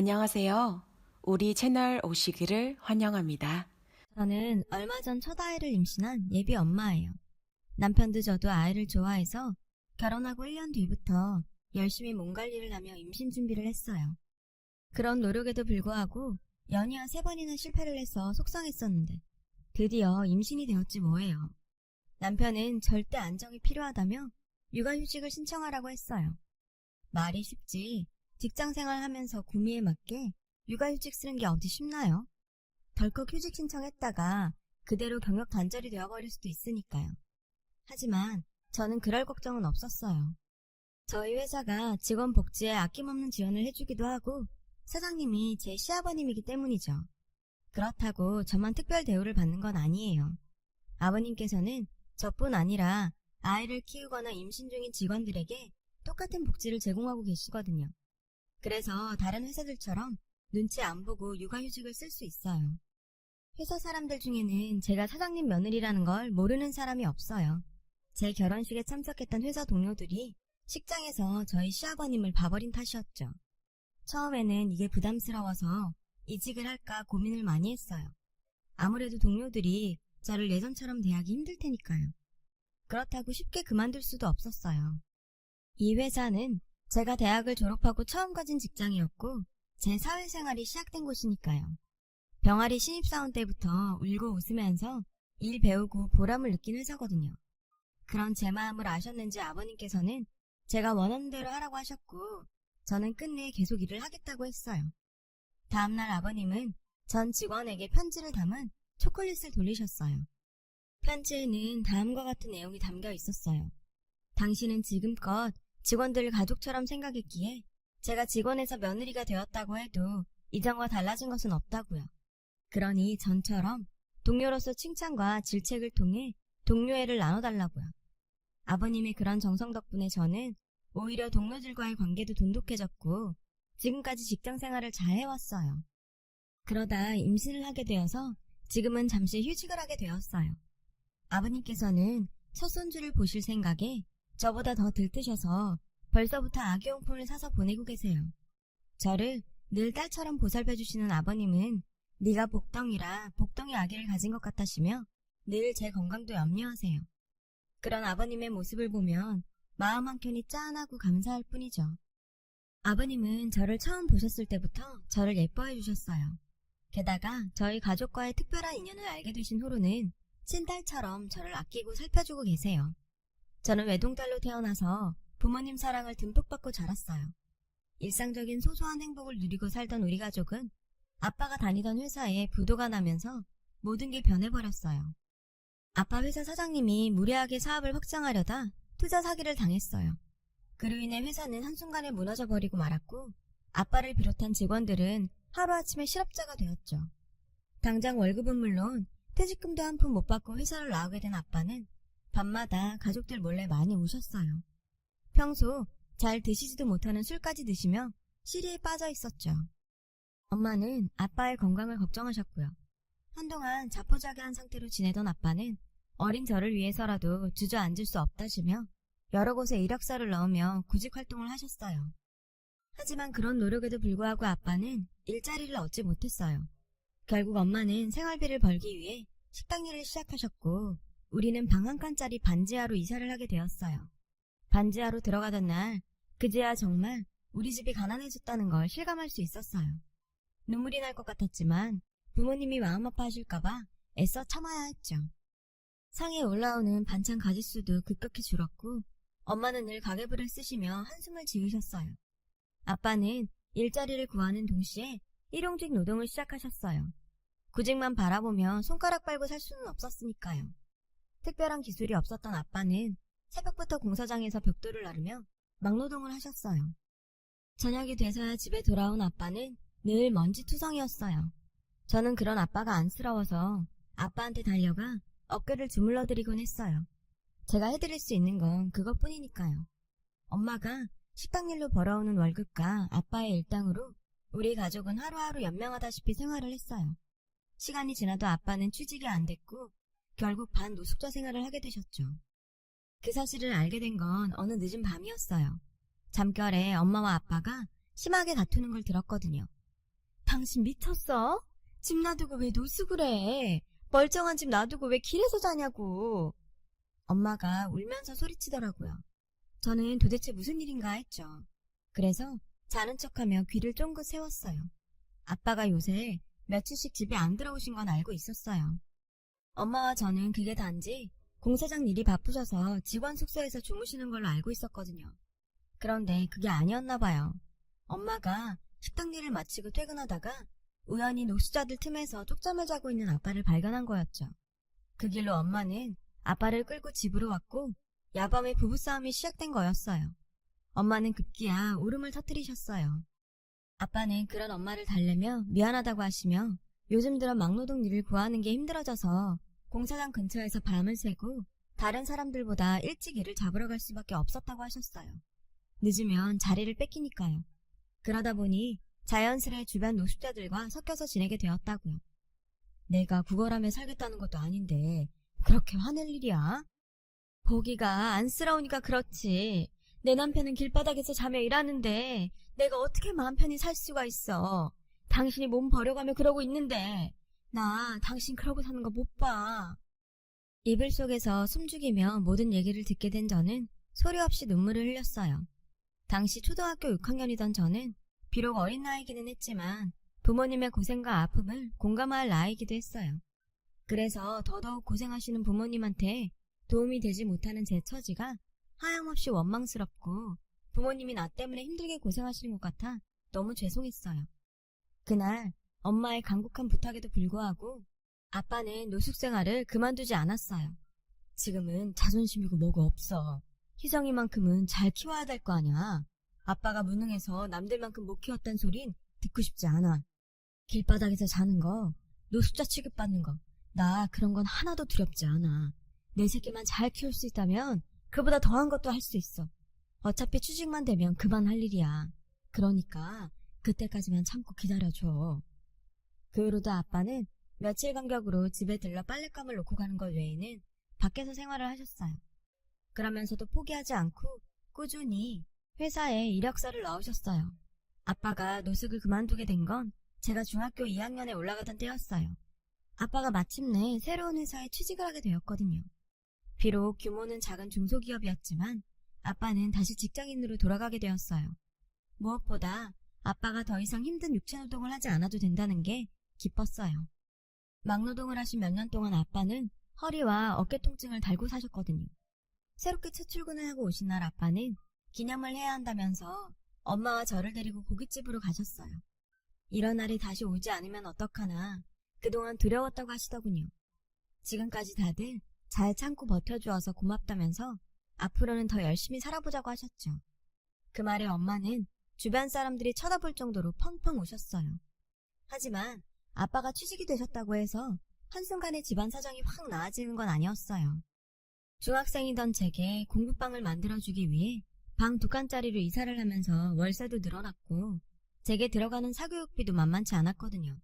안녕하세요. 우리 채널 오시기를 환영합니다. 저는 얼마 전 첫 아이를 임신한 예비 엄마예요. 남편도 저도 아이를 좋아해서 결혼하고 1년 뒤부터 열심히 몸 관리를 하며 임신 준비를 했어요. 그런 노력에도 불구하고 연이어 3번이나 실패를 해서 속상했었는데 드디어 임신이 되었지 뭐예요. 남편은 절대 안정이 필요하다며 육아휴직을 신청하라고 했어요. 말이 쉽지 직장생활 하면서 구미에 맞게 육아휴직 쓰는 게 어디 쉽나요? 덜컥 휴직 신청했다가 그대로 경력 단절이 되어버릴 수도 있으니까요. 하지만 저는 그럴 걱정은 없었어요. 저희 회사가 직원 복지에 아낌없는 지원을 해주기도 하고 사장님이 제 시아버님이기 때문이죠. 그렇다고 저만 특별 대우를 받는 건 아니에요. 아버님께서는 저뿐 아니라 아이를 키우거나 임신 중인 직원들에게 똑같은 복지를 제공하고 계시거든요. 그래서 다른 회사들처럼 눈치 안 보고 육아휴직을 쓸 수 있어요. 회사 사람들 중에는 제가 사장님 며느리라는 걸 모르는 사람이 없어요. 제 결혼식에 참석했던 회사 동료들이 식장에서 저희 시아버님을 봐버린 탓이었죠. 처음에는 이게 부담스러워서 이직을 할까 고민을 많이 했어요. 아무래도 동료들이 저를 예전처럼 대하기 힘들 테니까요. 그렇다고 쉽게 그만둘 수도 없었어요. 이 회사는 제가 대학을 졸업하고 처음 가진 직장이었고 제 사회생활이 시작된 곳이니까요. 병아리 신입사원 때부터 울고 웃으면서 일 배우고 보람을 느낀 회사거든요. 그런 제 마음을 아셨는지 아버님께서는 제가 원하는 대로 하라고 하셨고 저는 끝내 계속 일을 하겠다고 했어요. 다음날 아버님은 전 직원에게 편지를 담은 초콜릿을 돌리셨어요. 편지에는 다음과 같은 내용이 담겨 있었어요. 당신은 지금껏 직원들을 가족처럼 생각했기에 제가 직원에서 며느리가 되었다고 해도 이전과 달라진 것은 없다고요. 그러니 전처럼 동료로서 칭찬과 질책을 통해 동료애를 나눠달라고요. 아버님의 그런 정성 덕분에 저는 오히려 동료들과의 관계도 돈독해졌고 지금까지 직장 생활을 잘 해왔어요. 그러다 임신을 하게 되어서 지금은 잠시 휴직을 하게 되었어요. 아버님께서는 첫 손주를 보실 생각에 저보다 더 들뜨셔서 벌써부터 아기용품을 사서 보내고 계세요. 저를 늘 딸처럼 보살펴주시는 아버님은 네가 복덩이라 복덩이 아기를 가진 것 같다시며 늘 제 건강도 염려하세요. 그런 아버님의 모습을 보면 마음 한켠이 짠하고 감사할 뿐이죠. 아버님은 저를 처음 보셨을 때부터 저를 예뻐해 주셨어요. 게다가 저희 가족과의 특별한 인연을 알게 되신 후로는 친딸처럼 저를 아끼고 살펴주고 계세요. 저는 외동딸로 태어나서 부모님 사랑을 듬뿍 받고 자랐어요. 일상적인 소소한 행복을 누리고 살던 우리 가족은 아빠가 다니던 회사에 부도가 나면서 모든 게 변해버렸어요. 아빠 회사 사장님이 무례하게 사업을 확장하려다 투자 사기를 당했어요. 그로 인해 회사는 한순간에 무너져버리고 말았고 아빠를 비롯한 직원들은 하루아침에 실업자가 되었죠. 당장 월급은 물론 퇴직금도 한 푼 못 받고 회사를 나오게 된 아빠는 밤마다 가족들 몰래 많이 우셨어요. 평소 잘 드시지도 못하는 술까지 드시며 시리에 빠져 있었죠. 엄마는 아빠의 건강을 걱정하셨고요. 한동안 자포자기한 상태로 지내던 아빠는 어린 저를 위해서라도 주저앉을 수 없다시며 여러 곳에 이력서를 넣으며 구직 활동을 하셨어요. 하지만 그런 노력에도 불구하고 아빠는 일자리를 얻지 못했어요. 결국 엄마는 생활비를 벌기 위해 식당 일을 시작하셨고 우리는 방 한 칸짜리 반지하로 이사를 하게 되었어요. 반지하로 들어가던 날 그제야 정말 우리 집이 가난해졌다는 걸 실감할 수 있었어요. 눈물이 날 것 같았지만 부모님이 마음 아파하실까봐 애써 참아야 했죠. 상에 올라오는 반찬 가짓수도 급격히 줄었고 엄마는 늘 가계부를 쓰시며 한숨을 지으셨어요. 아빠는 일자리를 구하는 동시에 일용직 노동을 시작하셨어요. 구직만 바라보며 손가락 빨고 살 수는 없었으니까요. 특별한 기술이 없었던 아빠는 새벽부터 공사장에서 벽돌을 나르며 막노동을 하셨어요. 저녁이 돼서야 집에 돌아온 아빠는 늘 먼지투성이었어요. 저는 그런 아빠가 안쓰러워서 아빠한테 달려가 어깨를 주물러드리곤 했어요. 제가 해드릴 수 있는 건 그것뿐이니까요. 엄마가 식당 일로 벌어오는 월급과 아빠의 일당으로 우리 가족은 하루하루 연명하다시피 생활을 했어요. 시간이 지나도 아빠는 취직이 안 됐고 결국 반노숙자 생활을 하게 되셨죠. 그 사실을 알게 된 건 어느 늦은 밤이었어요. 잠결에 엄마와 아빠가 심하게 다투는 걸 들었거든요. 당신 미쳤어? 집 놔두고 왜 노숙을 해? 멀쩡한 집 놔두고 왜 길에서 자냐고. 엄마가 울면서 소리치더라고요. 저는 도대체 무슨 일인가 했죠. 그래서 자는 척하며 귀를 쫑긋 세웠어요. 아빠가 요새 며칠씩 집에 안 들어오신 건 알고 있었어요. 엄마와 저는 그게 단지 공사장 일이 바쁘셔서 직원 숙소에서 주무시는 걸로 알고 있었거든요. 그런데 그게 아니었나 봐요. 엄마가 식당 일을 마치고 퇴근하다가 우연히 노숙자들 틈에서 쪽잠을 자고 있는 아빠를 발견한 거였죠. 그 길로 엄마는 아빠를 끌고 집으로 왔고 야밤에 부부싸움이 시작된 거였어요. 엄마는 급기야 울음을 터뜨리셨어요. 아빠는 그런 엄마를 달래며 미안하다고 하시며 요즘 들어 막노동 일을 구하는 게 힘들어져서 공사장 근처에서 밤을 새고 다른 사람들보다 일찍 일을 잡으러 갈 수밖에 없었다고 하셨어요. 늦으면 자리를 뺏기니까요. 그러다 보니 자연스레 주변 노숙자들과 섞여서 지내게 되었다고요. 내가 구걸하며 살겠다는 것도 아닌데 그렇게 화낼 일이야? 보기가 안쓰러우니까 그렇지. 내 남편은 길바닥에서 자며 일하는데 내가 어떻게 마음 편히 살 수가 있어. 당신이 몸 버려가며 그러고 있는데 나 당신 그러고 사는 거 못 봐. 이불 속에서 숨죽이며 모든 얘기를 듣게 된 저는 소리 없이 눈물을 흘렸어요. 당시 초등학교 6학년이던 저는 비록 어린 나이기는 했지만 부모님의 고생과 아픔을 공감할 나이기도 했어요. 그래서 더더욱 고생하시는 부모님한테 도움이 되지 못하는 제 처지가 하염없이 원망스럽고 부모님이 나 때문에 힘들게 고생하시는 것 같아 너무 죄송했어요. 그날 엄마의 간곡한 부탁에도 불구하고 아빠는 노숙생활을 그만두지 않았어요. 지금은 자존심이고 뭐고 없어. 희정이만큼은 잘 키워야 될 거 아냐. 아빠가 무능해서 남들만큼 못 키웠단 소린 듣고 싶지 않아. 길바닥에서 자는 거, 노숙자 취급받는 거, 나 그런 건 하나도 두렵지 않아. 내 새끼만 잘 키울 수 있다면 그보다 더한 것도 할 수 있어. 어차피 취직만 되면 그만할 일이야. 그러니까 그때까지만 참고 기다려줘. 그 후로도 아빠는 며칠 간격으로 집에 들러 빨랫감을 놓고 가는 것 외에는 밖에서 생활을 하셨어요. 그러면서도 포기하지 않고 꾸준히 회사에 이력서를 넣으셨어요. 아빠가 노숙을 그만두게 된 건 제가 중학교 2학년에 올라가던 때였어요. 아빠가 마침내 새로운 회사에 취직을 하게 되었거든요. 비록 규모는 작은 중소기업이었지만 아빠는 다시 직장인으로 돌아가게 되었어요. 무엇보다 아빠가 더 이상 힘든 육체노동을 하지 않아도 된다는 게 기뻤어요. 막노동을 하신 몇 년 동안 아빠는 허리와 어깨 통증을 달고 사셨거든요. 새롭게 첫 출근을 하고 오신 날 아빠는 기념을 해야 한다면서 엄마와 저를 데리고 고깃집으로 가셨어요. 이런 날이 다시 오지 않으면 어떡하나 그동안 두려웠다고 하시더군요. 지금까지 다들 잘 참고 버텨주어서 고맙다면서 앞으로는 더 열심히 살아보자고 하셨죠. 그 말에 엄마는 주변 사람들이 쳐다볼 정도로 펑펑 우셨어요. 하지만 아빠가 취직이 되셨다고 해서 한순간에 집안 사정이 확 나아지는 건 아니었어요. 중학생이던 제게 공부방을 만들어주기 위해 방 2칸짜리로 이사를 하면서 월세도 늘어났고 제게 들어가는 사교육비도 만만치 않았거든요.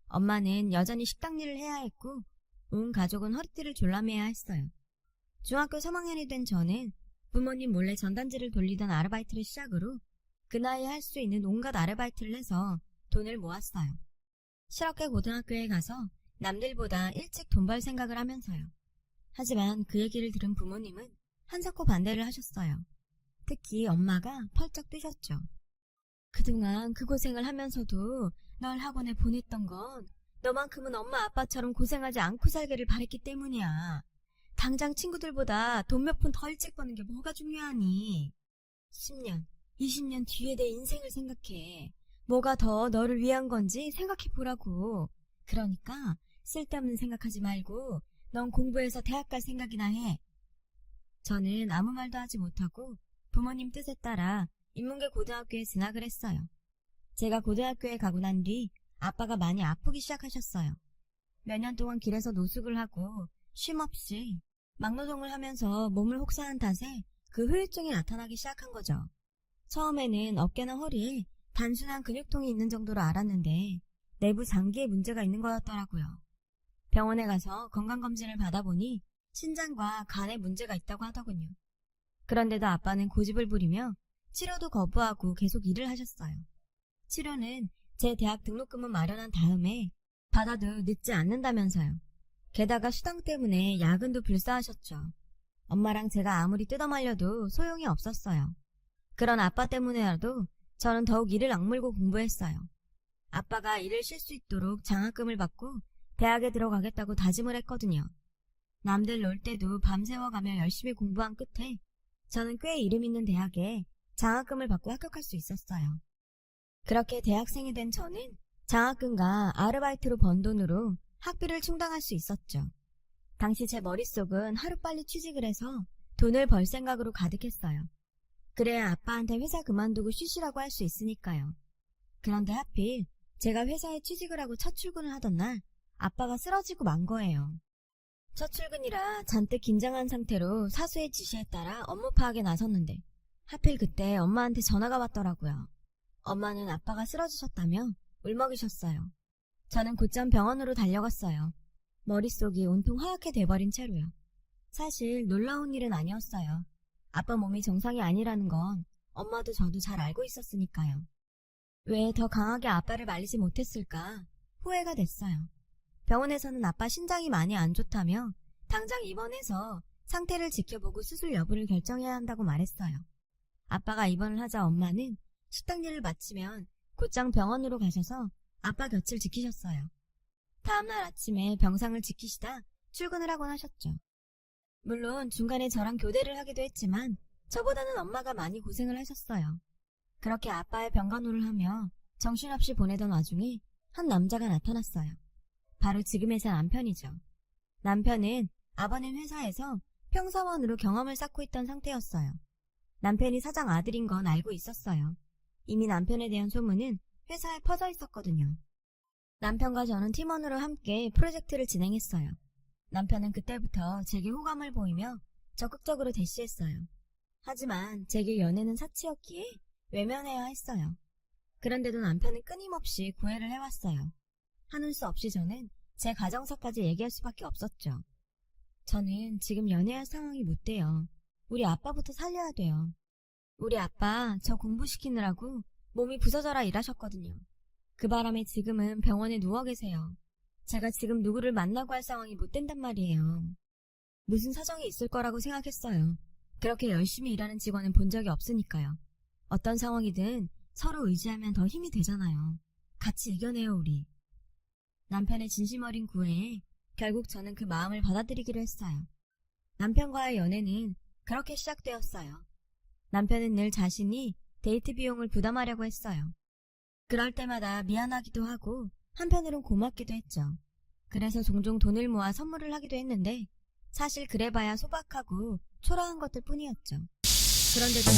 엄마는 여전히 식당 일을 해야 했고 온 가족은 허리띠를 졸라매야 했어요. 중학교 3학년이 된 저는 부모님 몰래 전단지를 돌리던 아르바이트를 시작으로 그 나이에 할 수 있는 온갖 아르바이트를 해서 돈을 모았어요. 실업계 고등학교에 가서 남들보다 일찍 돈 벌 생각을 하면서요. 하지만 그 얘기를 들은 부모님은 한사코 반대를 하셨어요. 특히 엄마가 펄쩍 뛰셨죠. 그동안 그 고생을 하면서도 널 학원에 보냈던 건 너만큼은 엄마 아빠처럼 고생하지 않고 살기를 바랬기 때문이야. 당장 친구들보다 돈 몇 푼 더 일찍 버는 게 뭐가 중요하니. 10년, 20년 뒤에 내 인생을 생각해. 뭐가 더 너를 위한 건지 생각해 보라고. 그러니까 쓸데없는 생각하지 말고 넌 공부해서 대학 갈 생각이나 해. 저는 아무 말도 하지 못하고 부모님 뜻에 따라 인문계 고등학교에 진학을 했어요. 제가 고등학교에 가고 난 뒤 아빠가 많이 아프기 시작하셨어요. 몇 년 동안 길에서 노숙을 하고 쉼없이 막노동을 하면서 몸을 혹사한 탓에 그 후유증이 나타나기 시작한 거죠. 처음에는 어깨나 허리에 단순한 근육통이 있는 정도로 알았는데 내부 장기에 문제가 있는 거였더라고요. 병원에 가서 건강검진을 받아보니 신장과 간에 문제가 있다고 하더군요. 그런데도 아빠는 고집을 부리며 치료도 거부하고 계속 일을 하셨어요. 치료는 제 대학 등록금은 마련한 다음에 받아도 늦지 않는다면서요. 게다가 수당 때문에 야근도 불사하셨죠. 엄마랑 제가 아무리 뜯어말려도 소용이 없었어요. 그런 아빠 때문에라도 저는 더욱 이를 악물고 공부했어요. 아빠가 일을 쉴 수 있도록 장학금을 받고 대학에 들어가겠다고 다짐을 했거든요. 남들 놀 때도 밤새워가며 열심히 공부한 끝에 저는 꽤 이름 있는 대학에 장학금을 받고 합격할 수 있었어요. 그렇게 대학생이 된 저는 장학금과 아르바이트로 번 돈으로 학비를 충당할 수 있었죠. 당시 제 머릿속은 하루빨리 취직을 해서 돈을 벌 생각으로 가득했어요. 그래야 아빠한테 회사 그만두고 쉬시라고 할 수 있으니까요. 그런데 하필 제가 회사에 취직을 하고 첫 출근을 하던 날 아빠가 쓰러지고 만 거예요. 첫 출근이라 잔뜩 긴장한 상태로 사수의 지시에 따라 업무 파악에 나섰는데 하필 그때 엄마한테 전화가 왔더라고요. 엄마는 아빠가 쓰러지셨다며 울먹이셨어요. 저는 곧장 병원으로 달려갔어요. 머릿속이 온통 하얗게 돼버린 채로요. 사실 놀라운 일은 아니었어요. 아빠 몸이 정상이 아니라는 건 엄마도 저도 잘 알고 있었으니까요. 왜 더 강하게 아빠를 말리지 못했을까 후회가 됐어요. 병원에서는 아빠 신장이 많이 안 좋다며 당장 입원해서 상태를 지켜보고 수술 여부를 결정해야 한다고 말했어요. 아빠가 입원을 하자 엄마는 식당 일을 마치면 곧장 병원으로 가셔서 아빠 곁을 지키셨어요. 다음날 아침에 병상을 지키시다 출근을 하곤 하셨죠. 물론 중간에 저랑 교대를 하기도 했지만 저보다는 엄마가 많이 고생을 하셨어요. 그렇게 아빠의 병간호를 하며 정신없이 보내던 와중에 한 남자가 나타났어요. 바로 지금의 제 남편이죠. 남편은 아버님 회사에서 평사원으로 경험을 쌓고 있던 상태였어요. 남편이 사장 아들인 건 알고 있었어요. 이미 남편에 대한 소문은 회사에 퍼져 있었거든요. 남편과 저는 팀원으로 함께 프로젝트를 진행했어요. 남편은 그때부터 제게 호감을 보이며 적극적으로 대시했어요. 하지만 제게 연애는 사치였기에 외면해야 했어요. 그런데도 남편은 끊임없이 구애를 해왔어요. 하는 수 없이 저는 제 가정사까지 얘기할 수밖에 없었죠. 저는 지금 연애할 상황이 못 돼요. 우리 아빠부터 살려야 돼요. 우리 아빠 저 공부시키느라고 몸이 부서져라 일하셨거든요. 그 바람에 지금은 병원에 누워 계세요. 제가 지금 누구를 만나고 할 상황이 못 된단 말이에요. 무슨 사정이 있을 거라고 생각했어요. 그렇게 열심히 일하는 직원은 본 적이 없으니까요. 어떤 상황이든 서로 의지하면 더 힘이 되잖아요. 같이 이겨내요 우리. 남편의 진심 어린 구애에 결국 저는 그 마음을 받아들이기로 했어요. 남편과의 연애는 그렇게 시작되었어요. 남편은 늘 자신이 데이트 비용을 부담하려고 했어요. 그럴 때마다 미안하기도 하고 한편으론 고맙기도 했죠. 그래서 종종 돈을 모아 선물을 하기도 했는데 사실 그래봐야 소박하고 초라한 것들 뿐이었죠. 그런데도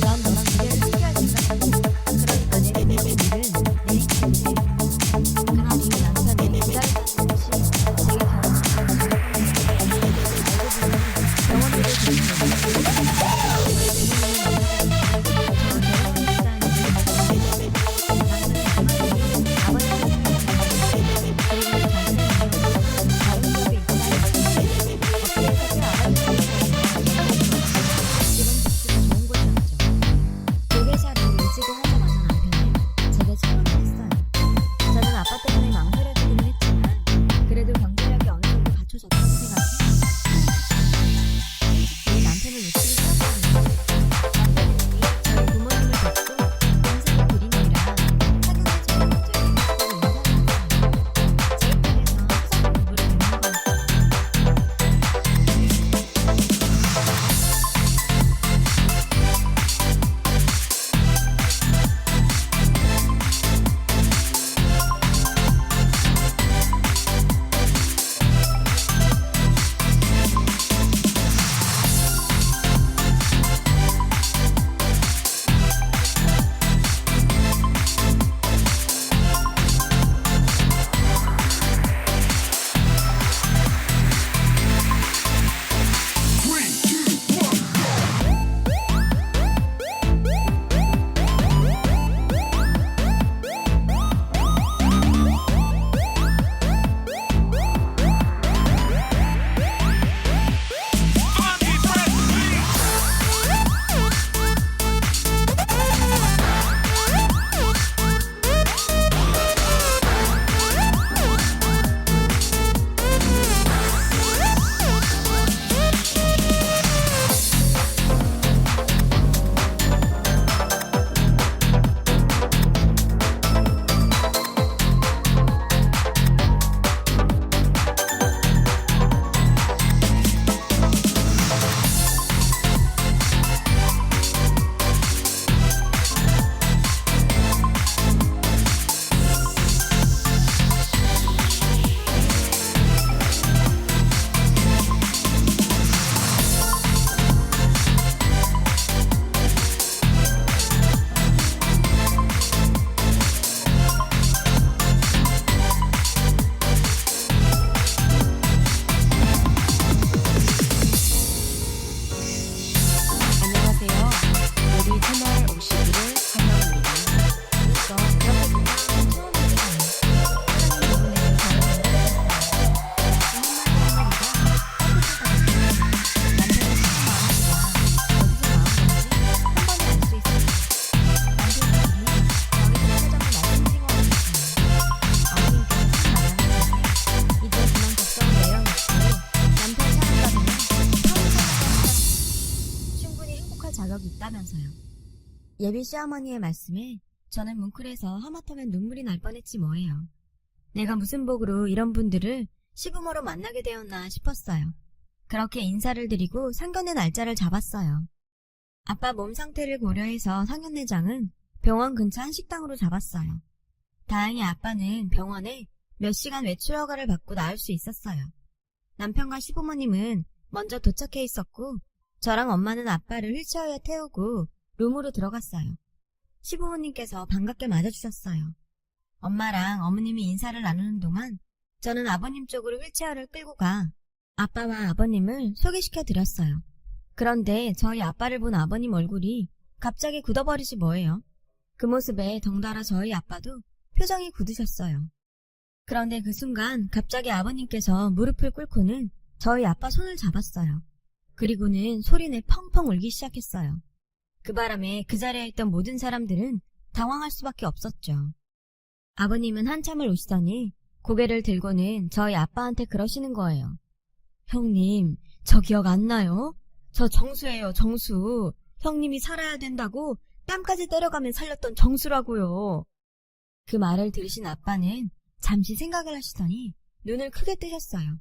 난 너랑 미래를 함께할 생각이고 그러니까 예비 시어머니의 말씀에 저는 뭉클해서 하마터면 눈물이 날 뻔했지 뭐예요. 내가 무슨 복으로 이런 분들을 시부모로 만나게 되었나 싶었어요. 그렇게 인사를 드리고 상견례 날짜를 잡았어요. 아빠 몸 상태를 고려해서 상견례장은 병원 근처 한식당으로 잡았어요. 다행히 아빠는 병원에 몇 시간 외출 허가를 받고 나올 수 있었어요. 남편과 시부모님은 먼저 도착해 있었고 저랑 엄마는 아빠를 휠체어에 태우고 룸으로 들어갔어요. 시부모님께서 반갑게 맞아주셨어요. 엄마랑 어머님이 인사를 나누는 동안 저는 아버님 쪽으로 휠체어를 끌고 가 아빠와 아버님을 소개시켜 드렸어요. 그런데 저희 아빠를 본 아버님 얼굴이 갑자기 굳어버리지 뭐예요. 그 모습에 덩달아 저희 아빠도 표정이 굳으셨어요. 그런데 그 순간 갑자기 아버님께서 무릎을 꿇고는 저희 아빠 손을 잡았어요. 그리고는 소리내 펑펑 울기 시작했어요. 그 바람에 그 자리에 있던 모든 사람들은 당황할 수밖에 없었죠. 아버님은 한참을 우시더니 고개를 들고는 저희 아빠한테 그러시는 거예요. 형님, 저 기억 안 나요? 저 정수예요, 정수. 형님이 살아야 된다고 뺨까지 때려가며 살렸던 정수라고요. 그 말을 들으신 아빠는 잠시 생각을 하시더니 눈을 크게 뜨셨어요.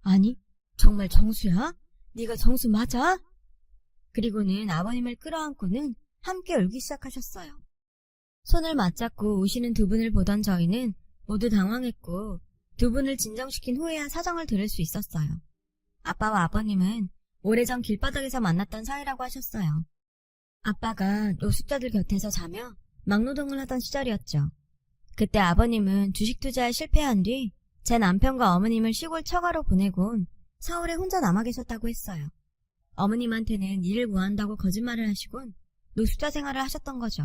아니, 정말 정수야? 네가 정수 맞아? 그리고는 아버님을 끌어안고는 함께 울기 시작하셨어요. 손을 맞잡고 우시는 두 분을 보던 저희는 모두 당황했고 두 분을 진정시킨 후에야 사정을 들을 수 있었어요. 아빠와 아버님은 오래전 길바닥에서 만났던 사이라고 하셨어요. 아빠가 노숙자들 곁에서 자며 막노동을 하던 시절이었죠. 그때 아버님은 주식 투자에 실패한 뒤 제 남편과 어머님을 시골 처가로 보내곤 서울에 혼자 남아 계셨다고 했어요. 어머님한테는 일을 구한다고 거짓말을 하시곤 노숙자 생활을 하셨던 거죠.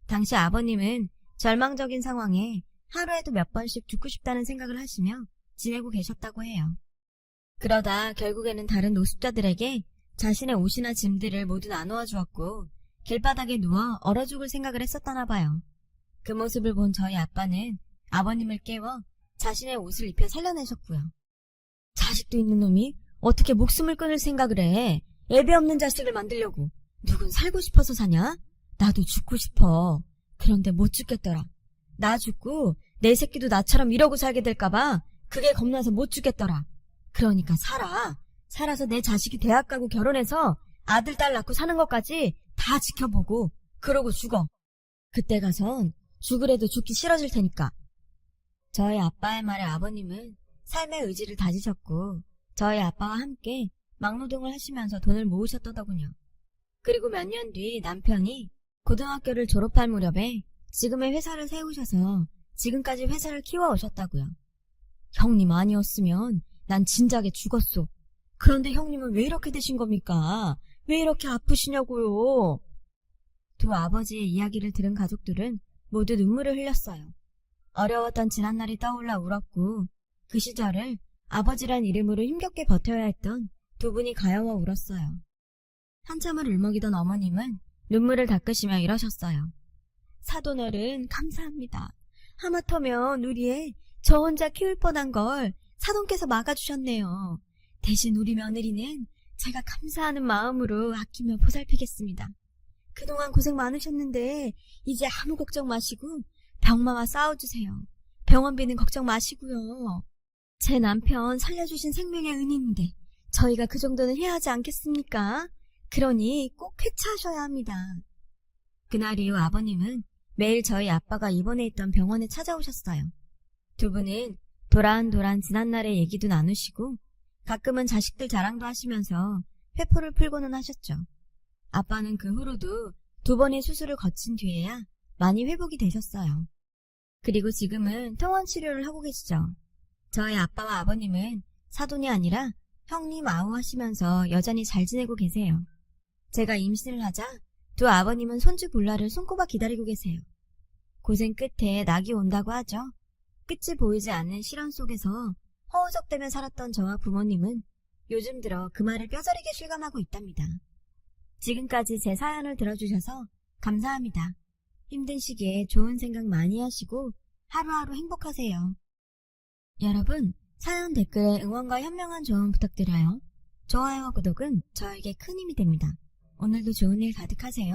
당시 아버님은 절망적인 상황에 하루에도 몇 번씩 죽고 싶다는 생각을 하시며 지내고 계셨다고 해요. 그러다 결국에는 다른 노숙자들에게 자신의 옷이나 짐들을 모두 나누어 주었고 길바닥에 누워 얼어 죽을 생각을 했었다나 봐요. 그 모습을 본 저희 아빠는 아버님을 깨워 자신의 옷을 입혀 살려내셨고요. 자식도 있는 놈이 어떻게 목숨을 끊을 생각을 해. 애배 없는 자식을 만들려고. 누군 살고 싶어서 사냐? 나도 죽고 싶어. 그런데 못 죽겠더라. 나 죽고 내 새끼도 나처럼 이러고 살게 될까봐 그게 겁나서 못 죽겠더라. 그러니까 살아. 살아서 내 자식이 대학 가고 결혼해서 아들 딸 낳고 사는 것까지 다 지켜보고 그러고 죽어. 그때 가선 죽으래도 죽기 싫어질 테니까. 저희 아빠의 말에 아버님은 삶의 의지를 다지셨고 저희 아빠와 함께 막노동을 하시면서 돈을 모으셨더더군요. 그리고 몇 년 뒤 남편이 고등학교를 졸업할 무렵에 지금의 회사를 세우셔서 지금까지 회사를 키워오셨다고요. 형님 아니었으면 난 진작에 죽었어. 그런데 형님은 왜 이렇게 되신 겁니까? 왜 이렇게 아프시냐고요? 두 아버지의 이야기를 들은 가족들은 모두 눈물을 흘렸어요. 어려웠던 지난날이 떠올라 울었고 그 시절을 아버지란 이름으로 힘겹게 버텨야 했던 두 분이 가여워 울었어요. 한참을 울먹이던 어머님은 눈물을 닦으시며 이러셨어요. 사돈어른 감사합니다. 하마터면 우리 애 저 혼자 키울 뻔한 걸 사돈께서 막아주셨네요. 대신 우리 며느리는 제가 감사하는 마음으로 아끼며 보살피겠습니다. 그동안 고생 많으셨는데 이제 아무 걱정 마시고 병마와 싸워주세요. 병원비는 걱정 마시고요. 제 남편 살려주신 생명의 은인인데 저희가 그 정도는 해야 하지 않겠습니까? 그러니 꼭 쾌차하셔야 합니다. 그날 이후 아버님은 매일 저희 아빠가 입원해 있던 병원에 찾아오셨어요. 두 분은 도란도란 지난날의 얘기도 나누시고 가끔은 자식들 자랑도 하시면서 회포를 풀고는 하셨죠. 아빠는 그 후로도 두 번의 수술을 거친 뒤에야 많이 회복이 되셨어요. 그리고 지금은 통원 치료를 하고 계시죠. 저희 아빠와 아버님은 사돈이 아니라 형님 아우 하시면서 여전히 잘 지내고 계세요. 제가 임신을 하자 두 아버님은 손주 볼라를 손꼽아 기다리고 계세요. 고생 끝에 낙이 온다고 하죠. 끝이 보이지 않는 시련 속에서 허우적대며 살았던 저와 부모님은 요즘 들어 그 말을 뼈저리게 실감하고 있답니다. 지금까지 제 사연을 들어주셔서 감사합니다. 힘든 시기에 좋은 생각 많이 하시고 하루하루 행복하세요. 여러분, 사연 댓글에 응원과 현명한 조언 부탁드려요. 좋아요와 구독은 저에게 큰 힘이 됩니다. 오늘도 좋은 일 가득하세요.